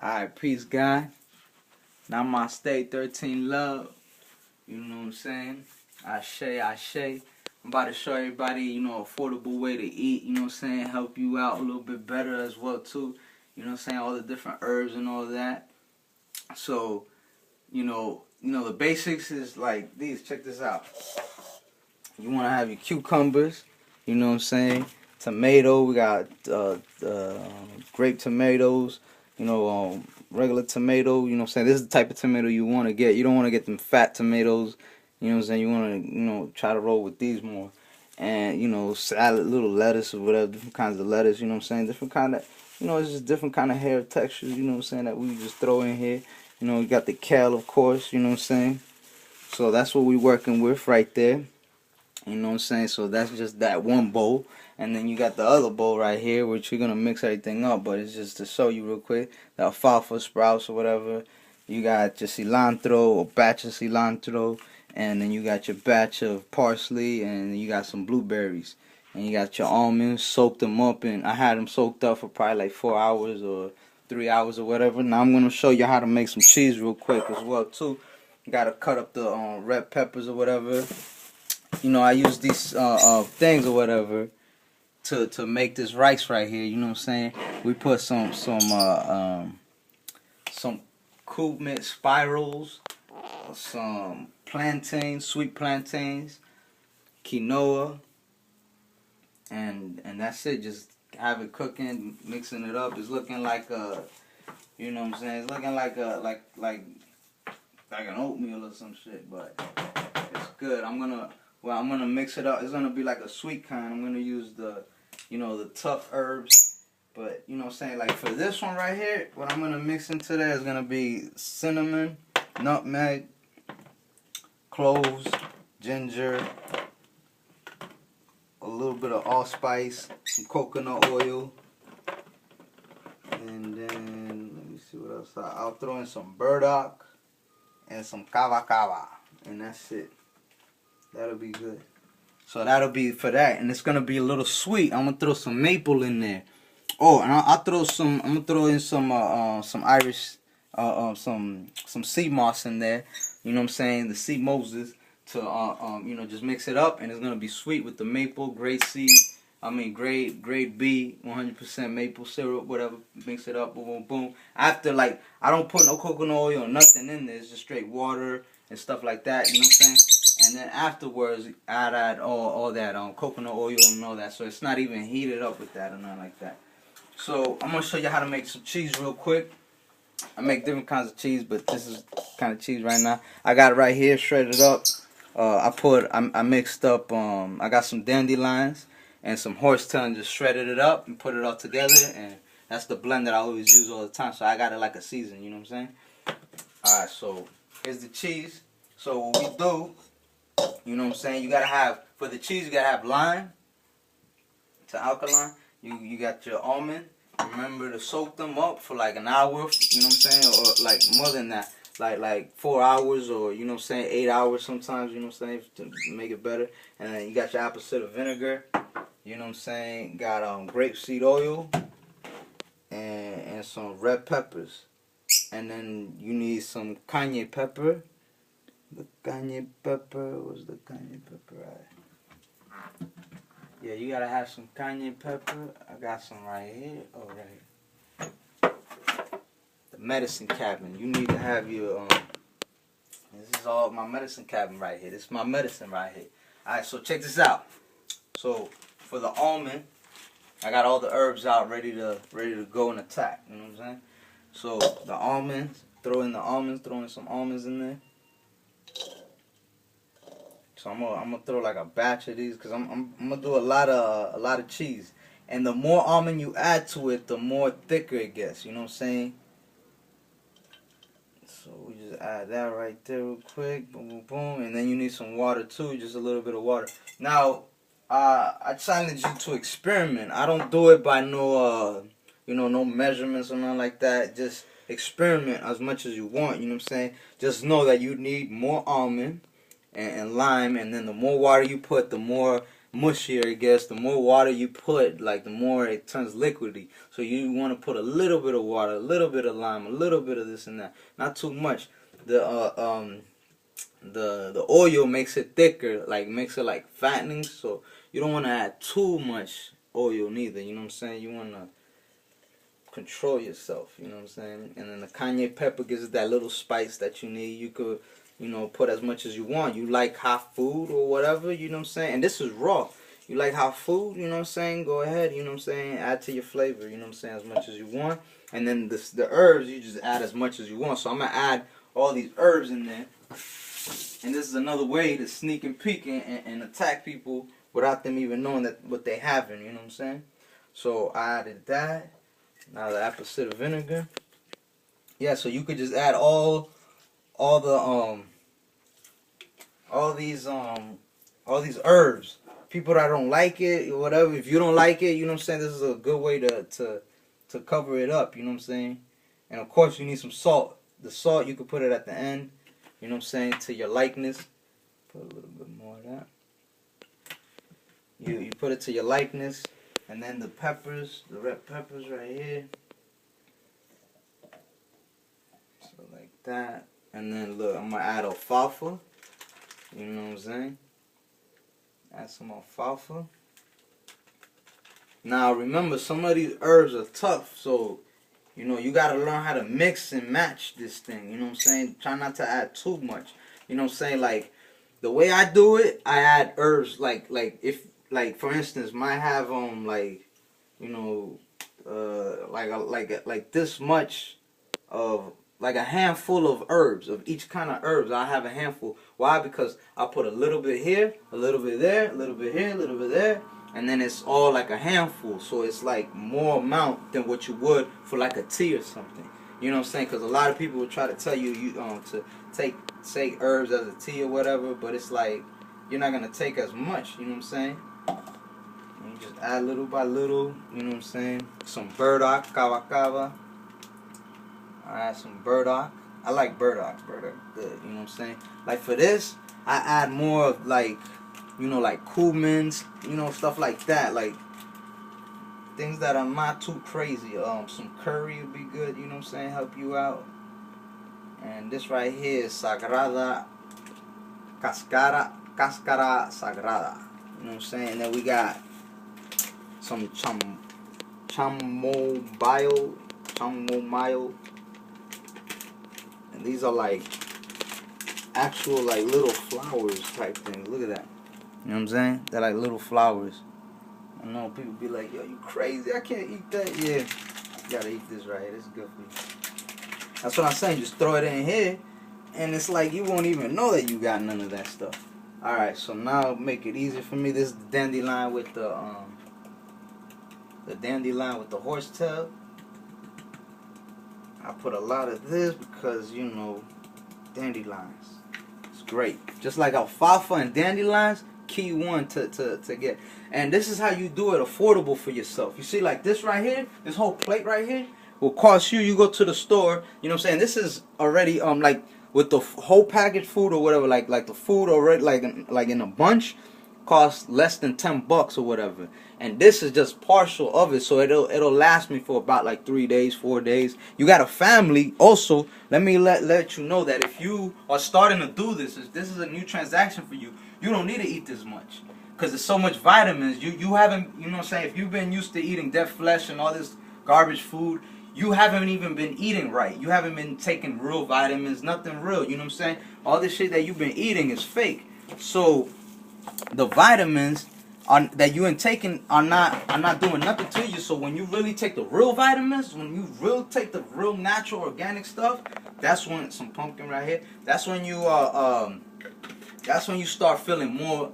Alright, peace, guy. Namaste, 13 love. You know what I'm saying? Ashe. I'm about to show everybody, affordable way to eat, you know what I'm saying? Help you out a little bit better as well, too. You know what I'm saying? All the different herbs and all that. So, the basics is like these. Check this out. You want to have your cucumbers, you know what I'm saying? Tomato, we got grape tomatoes, regular tomato, you know what I'm saying? This is the type of tomato you want to get. You don't want to get them fat tomatoes, you know what I'm saying? You want to, try to roll with these more. And, salad, little lettuce or whatever, different kinds of lettuce, you know what I'm saying? Different kind of, it's just different kind of hair textures, you know what I'm saying, that we just throw in here. You got the kale, of course, you know what I'm saying? So that's what we're working with right there. You know what I'm saying? So that's just that one bowl. And then you got the other bowl right here, which you're going to mix everything up. But it's just to show you real quick. The alfalfa sprouts or whatever. You got your cilantro, a batch of cilantro. And then you got your batch of parsley. And you got some blueberries. And you got your almonds. Soak them up. And I had them soaked up for probably like 4 hours or 3 hours or whatever. Now I'm going to show you how to make some cheese real quick as well too. You got to cut up the red peppers or whatever. I use these things or whatever to make this rice right here. You know what I'm saying? We put some cumin spirals, some plantains, sweet plantains, quinoa, and that's it. Just have it cooking, mixing it up. It's looking like you know what I'm saying? It's looking like like an oatmeal or some shit, but it's good. I'm gonna mix it up. It's gonna be like a sweet kind. I'm gonna use the tough herbs. But you know what I'm saying, like for this one right here, what I'm gonna mix into there is gonna be cinnamon, nutmeg, cloves, ginger, a little bit of allspice, some coconut oil, and then let me see what else. I'll throw in some burdock and some kava, and that's it. That'll be good. So that'll be for that, and it's gonna be a little sweet. I'm gonna throw some maple in there. Oh, and I'll throw some. I'm gonna throw in some Irish, some sea moss in there. You know what I'm saying? The sea Moses to just mix it up, and it's gonna be sweet with the maple, grade C. Grade B, 100% maple syrup, whatever. Mix it up, boom, boom, boom. After, like, I don't put no coconut oil or nothing in there. It's just straight water and stuff like that. You know what I'm saying? And then afterwards, I'd add all that coconut oil and all that. So it's not even heated up with that or nothing like that. So I'm gonna show you how to make some cheese real quick. I make different kinds of cheese, but this is kind of cheese right now. I got it right here, shredded up. I mixed up. I got some dandelions and some horsetail and just shredded it up and put it all together, and that's the blend that I always use all the time. So I got it like a season, you know what I'm saying? Alright, so here's the cheese. So what we do, you know what I'm saying, you gotta have, for the cheese you gotta have lime to alkaline. You got your almond. Remember to soak them up for like an hour, you know what I'm saying, or like more than that. Like 4 hours, or you know what I'm saying, 8 hours sometimes, you know what I'm saying, to make it better. And then you got your apple cider vinegar, you know what I'm saying, got grapeseed oil and some red peppers. And then you need some cayenne pepper. The cayenne pepper, where's the cayenne pepper at? Yeah, you gotta have some cayenne pepper. I got some right here. Oh, right here. The medicine cabinet. You need to have your this is all my medicine cabinet right here. This is my medicine right here. Alright, so check this out. So for the almond, I got all the herbs out ready to go and attack. You know what I'm saying? So the almonds, throw in some almonds in there. So I'm gonna throw like a batch of these because I'm gonna do a lot of cheese. And the more almond you add to it, the more thicker it gets. You know what I'm saying? So we just add that right there real quick. Boom, boom, boom. And then you need some water too, just a little bit of water. Now, I challenge you to experiment. I don't do it by no measurements or nothing like that. Just experiment as much as you want. You know what I'm saying? Just know that you need more almond and lime, and then the more water you put, the more mushier it gets. The more water you put, like the more it turns liquidy. So you want to put a little bit of water, a little bit of lime, a little bit of this and that. Not too much. The oil makes it thicker, like makes it like fattening. So you don't want to add too much oil neither. You know what I'm saying? You want to control yourself. You know what I'm saying? And then the cayenne pepper gives it that little spice that you need. You could, put as much as you want. You like hot food or whatever. You know what I'm saying? And this is raw. You like hot food, you know what I'm saying? Go ahead, you know what I'm saying? Add to your flavor, you know what I'm saying? As much as you want. And then the herbs, you just add as much as you want. So I'm going to add all these herbs in there. And this is another way to sneak and peek and attack people without them even knowing that what they having, you know what I'm saying? So I added that. Now the apple cider vinegar. Yeah, so you could just add all these herbs. People that don't like it or whatever, if you don't like it, you know what I'm saying, this is a good way to cover it up, you know what I'm saying? And of course you need some salt. The salt you could put it at the end, you know what I'm saying, to your likeness. Put a little bit more of that. You put it to your likeness, and then the peppers, the red peppers right here. So like that. And then look, I'm gonna add alfalfa. You know what I'm saying? Add some alfalfa. Now remember, some of these herbs are tough, so you gotta learn how to mix and match this thing. You know what I'm saying? Try not to add too much. You know what I'm saying? Like the way I do it, I add herbs like if for instance, might have like like this much of like a handful of herbs, of each kind of herbs. I have a handful. Why? Because I put a little bit here, a little bit there, a little bit here, a little bit there, and then it's all like a handful. So it's like more amount than what you would for like a tea or something. You know what I'm saying? Because a lot of people will try to tell you to take herbs as a tea or whatever, but it's like you're not gonna take as much. You know what I'm saying? And you just add little by little. You know what I'm saying? Some burdock, kava kava. I add some burdock. I like burdock. Burdock good. You know what I'm saying? Like for this, I add more of like, like cumins, stuff like that. Like things that are not too crazy. Some curry would be good. You know what I'm saying? Help you out. And this right here is Sagrada Cascara Sagrada. You know what I'm saying? And then we got some chamomile. And these are like actual like little flowers type things. Look at that. You know what I'm saying? They're like little flowers. I know people be like, yo, you crazy. I can't eat that. Yeah. You gotta eat this right here. This is good for you. That's what I'm saying. Just throw it in here. And it's like you won't even know that you got none of that stuff. Alright, so now make it easy for me. This is the dandelion with the horsetail. I put a lot of this because, dandelions. It's great. Just like alfalfa and dandelions, key one to get. And this is how you do it affordable for yourself. You see, like this right here, this whole plate right here will cost you go to the store, you know what I'm saying? This is already, like, with the whole packaged food or whatever, like the food already, like in a bunch, costs less than $10 or whatever. And this is just partial of it, so it'll last me for about like 3 days, 4 days. You got a family also. Let me let you know that if you are starting to do this, if this is a new transaction for you, you don't need to eat this much because there's so much vitamins. You haven't, you know what I'm saying? If you've been used to eating dead flesh and all this garbage food, you haven't even been eating right. You haven't been taking real vitamins, nothing real. You know what I'm saying? All this shit that you've been eating is fake. So the vitamins that you ain't taking are not doing nothing to you. So when you really take the real vitamins, when you really take the real natural organic stuff, that's when some pumpkin right here. That's when you start feeling more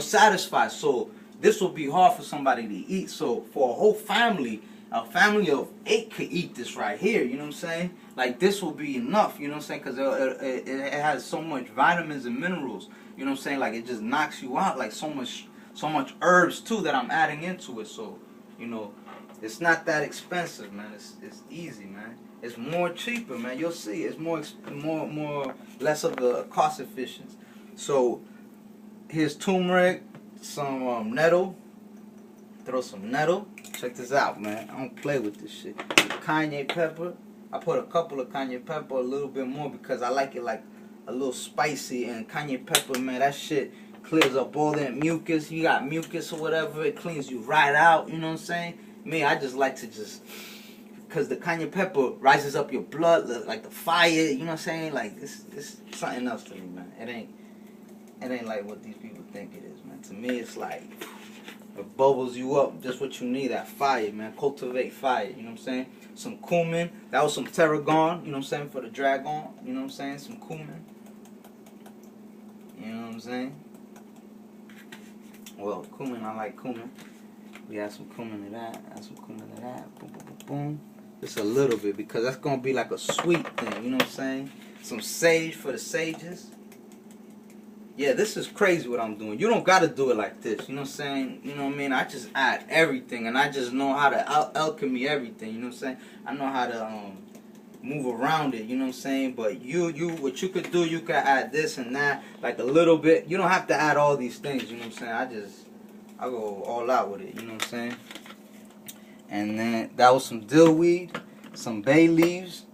satisfied. So this will be hard for somebody to eat. So for a whole family. A family of 8 could eat this right here, you know what I'm saying? Like, this will be enough, you know what I'm saying? Because it has so much vitamins and minerals, you know what I'm saying? Like, it just knocks you out, like, so much herbs, too, that I'm adding into it. So, it's not that expensive, man. It's easy, man. It's more cheaper, man. You'll see. It's more less of the cost efficient. So, here's turmeric, some nettle. Throw some nettle. Check this out, man. I don't play with this shit. Cayenne pepper. I put a couple of cayenne pepper, a little bit more because I like it like a little spicy. And cayenne pepper, man, that shit clears up all that mucus. You got mucus or whatever, it cleans you right out. You know what I'm saying? Me, I just like to because the cayenne pepper rises up your blood like the fire. You know what I'm saying? Like it's something else to me, man. It ain't like what these people think it is, man. To me, it's like it bubbles you up. Just what you need, that fire, man. Cultivate fire. You know what I'm saying? Some cumin. That was some tarragon. You know what I'm saying? For the dragon. You know what I'm saying? Some cumin. You know what I'm saying? Well, cumin, I like cumin. We add some cumin to that. Add some cumin to that. Boom, boom, boom, boom. Just a little bit because that's gonna be like a sweet thing. You know what I'm saying? Some sage for the sages. Yeah, this is crazy what I'm doing. You don't gotta do it like this. You know what I'm saying? You know what I mean? I just add everything, and I just know how to alchemy everything. You know what I'm saying? I know how to move around it. You know what I'm saying? But what you could do, you could add this and that, like a little bit. You don't have to add all these things. You know what I'm saying? I go all out with it. You know what I'm saying? And then that was some dill weed, some bay leaves,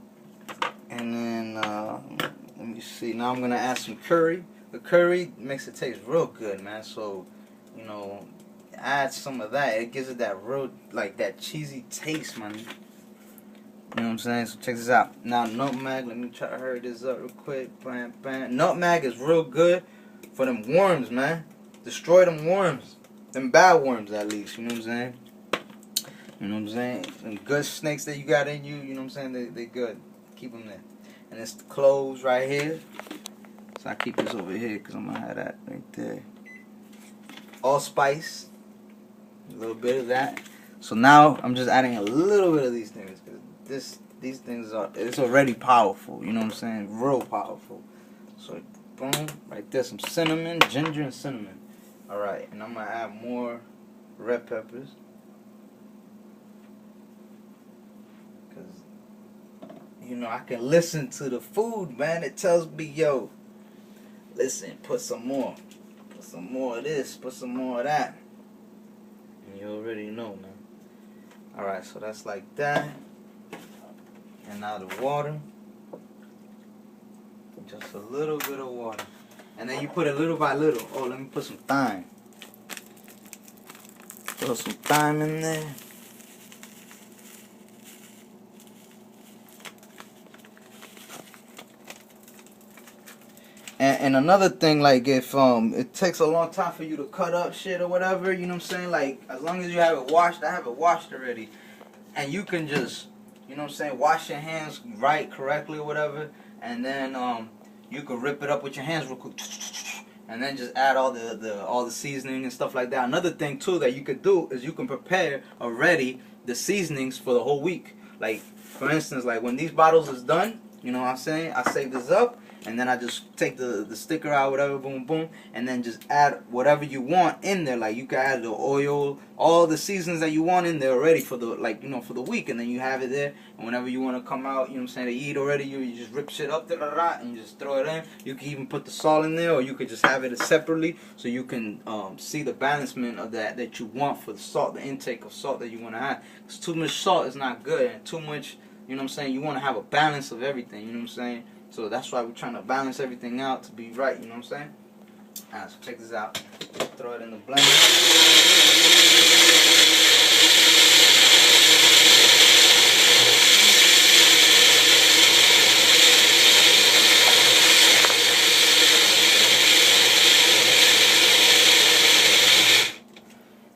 and then let me see. Now I'm gonna add some curry. The curry makes it taste real good, man. So, you know, add some of that. It gives it that real, like that cheesy taste, man. You know what I'm saying? So check this out. Now nutmeg. Let me try to hurry this up real quick. Bam, bam. Nutmeg is real good for them worms, man. Destroy them worms, them bad worms at least. You know what I'm saying? You know what I'm saying? Them good snakes that you got in you. You know what I'm saying? They good. Keep them there. And it's the cloves right here. So I keep this over here because I'm going to have that right there. Allspice. A little bit of that. So now I'm just adding a little bit of these things. Because these things it's already powerful. You know what I'm saying? Real powerful. So boom. Right there. Some cinnamon. Ginger and cinnamon. Alright. And I'm going to add more red peppers. Because, you know, I can listen to the food, man. It tells me, yo, listen, put some more. Put some more of this. Put some more of that. And you already know, man. Alright, so that's like that. And now the water. Just a little bit of water. And then you put it little by little. Oh, let me put some thyme. Throw some thyme in there. And another thing, like if it takes a long time for you to cut up shit or whatever, you know what I'm saying? Like as long as you have it washed, I have it washed already. And you can just, you know what I'm saying, wash your hands right, correctly or whatever. And then you can rip it up with your hands real quick. And then just add all the seasoning and stuff like that. Another thing too that you could do is you can prepare already the seasonings for the whole week. Like for instance, like when these bottles is done, you know what I'm saying? I save this up. And then I just take the sticker out, whatever, boom, boom, and then just add whatever you want in there. Like you can add the oil, all the seasons that you want in there already for the, like, you know, for the week. And then you have it there. And whenever you want to come out, you know what I'm saying, to eat already, you just rip shit up, and you just throw it in. You can even put the salt in there, or you could just have it separately, so you can see the balancement of that you want for the salt, the intake of salt that you want to have. Because too much salt is not good, and too much, you know what I'm saying, you want to have a balance of everything, you know what I'm saying. So that's why we're trying to balance everything out to be right, you know what I'm saying? Alright, so check this out. Throw it in the blender.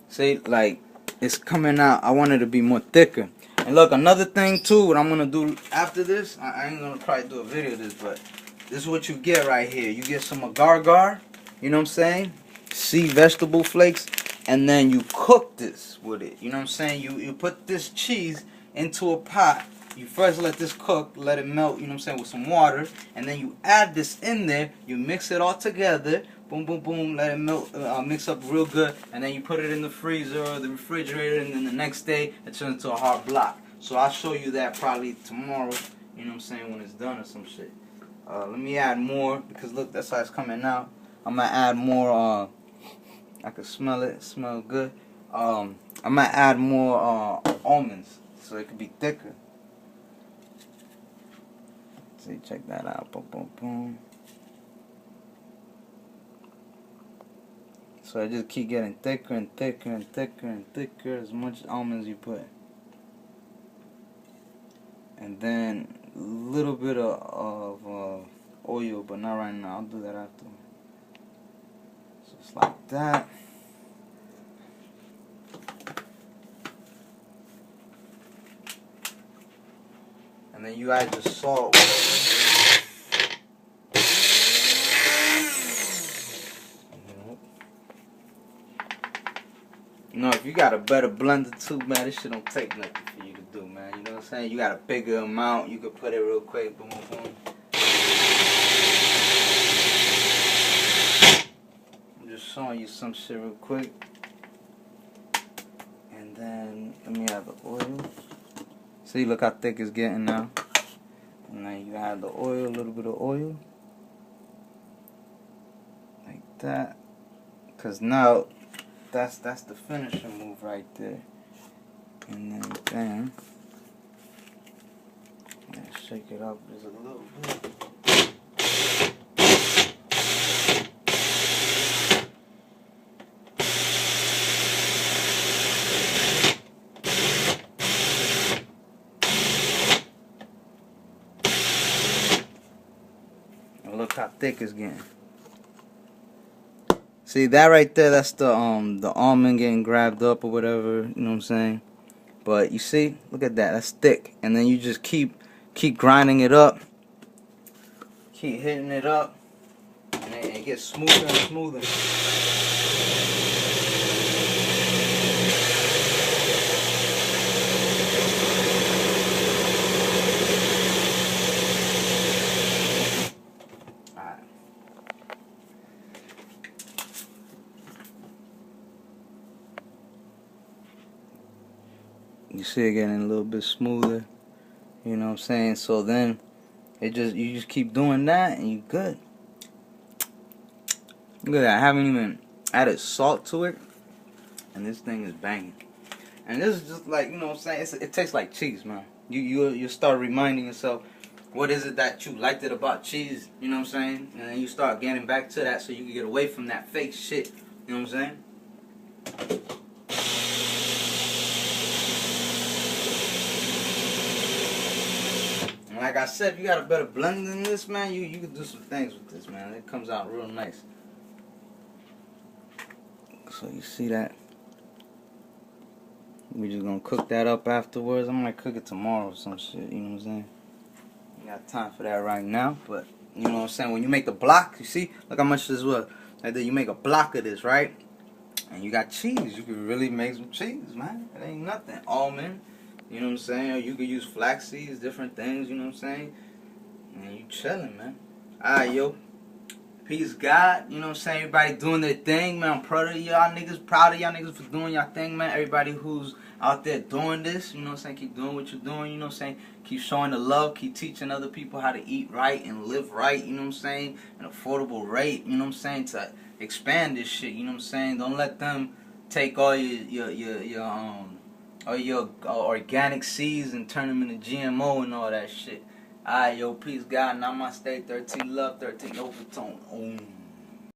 See, like, it's coming out. I want it to be more thicker. And look, another thing too, what I'm going to do after this, I ain't going to probably do a video of this, but this is what you get right here. You get some agar-agar, you know what I'm saying? Sea vegetable flakes, and then you cook this with it, you know what I'm saying? You put this cheese into a pot. You first let this cook, let it melt, you know what I'm saying, with some water, and then you add this in there, you mix it all together, boom, boom, boom, let it melt, mix up real good, and then you put it in the freezer or the refrigerator, and then the next day, it turns into a hard block. So I'll show you that probably tomorrow, you know what I'm saying, when it's done or some shit. Let me add more, because look, that's how it's coming out. I'm going to add more I can smell it. It smells good. I might add more almonds so it could be thicker. See, check that out. Boom, boom, boom. So I just keep getting thicker and thicker and thicker and thicker as much almonds you put. And then a little bit of oil, but not right now. I'll do that after. So it's like that. And then you add your salt. You know, if you got a better blender too, man, this shit don't take nothing for you to do, man. You know what I'm saying? You got a bigger amount, you could put it real quick, boom, boom, boom. I'm just showing you some shit real quick. And then, let me add the oil. See, look how thick it's getting now. And then you add the oil, a little bit of oil. Like that. Because now, that's the finishing move right there. And then bam. Yeah, shake it up just a little bit. And look how thick it's getting. See that right there, that's the almond getting grabbed up or whatever, you know what I'm saying? But you see, look at that, that's thick. And then you just keep grinding it up. Keep hitting it up. And it gets smoother and smoother. You see it getting a little bit smoother, you know what I'm saying? So then you just keep doing that and you good. Look at that, I haven't even added salt to it, and this thing is banging. And this is just like, you know what I'm saying? It tastes like cheese, man. You start reminding yourself, what is it that you liked it about cheese? You know what I'm saying? And then you start getting back to that so you can get away from that fake shit. You know what I'm saying? Like I said, if you got a better blender than this, man, you can do some things with this, man. It comes out real nice. So you see that? We just gonna cook that up afterwards. I'm gonna cook it tomorrow or some shit, you know what I'm saying? You got time for that right now, but you know what I'm saying? When you make the block, you see? Look how much this was. Like that, you make a block of this, right? And you got cheese. You can really make some cheese, man. It ain't nothing. Almond. You know what I'm saying? Or you could use flax seeds, different things, you know what I'm saying? And you chilling, man. Alright, yo. Peace, God. You know what I'm saying? Everybody doing their thing, man. I'm proud of y'all niggas. Proud of y'all niggas for doing y'all thing, man. Everybody who's out there doing this, you know what I'm saying? Keep doing what you're doing, you know what I'm saying? Keep showing the love. Keep teaching other people how to eat right and live right, you know what I'm saying? An affordable rate, you know what I'm saying? To expand this shit, you know what I'm saying? Don't let them take all your organic seeds and turn them into GMO and all that shit. Alright, yo, peace, God. Namaste, 13 love, 13 overtone.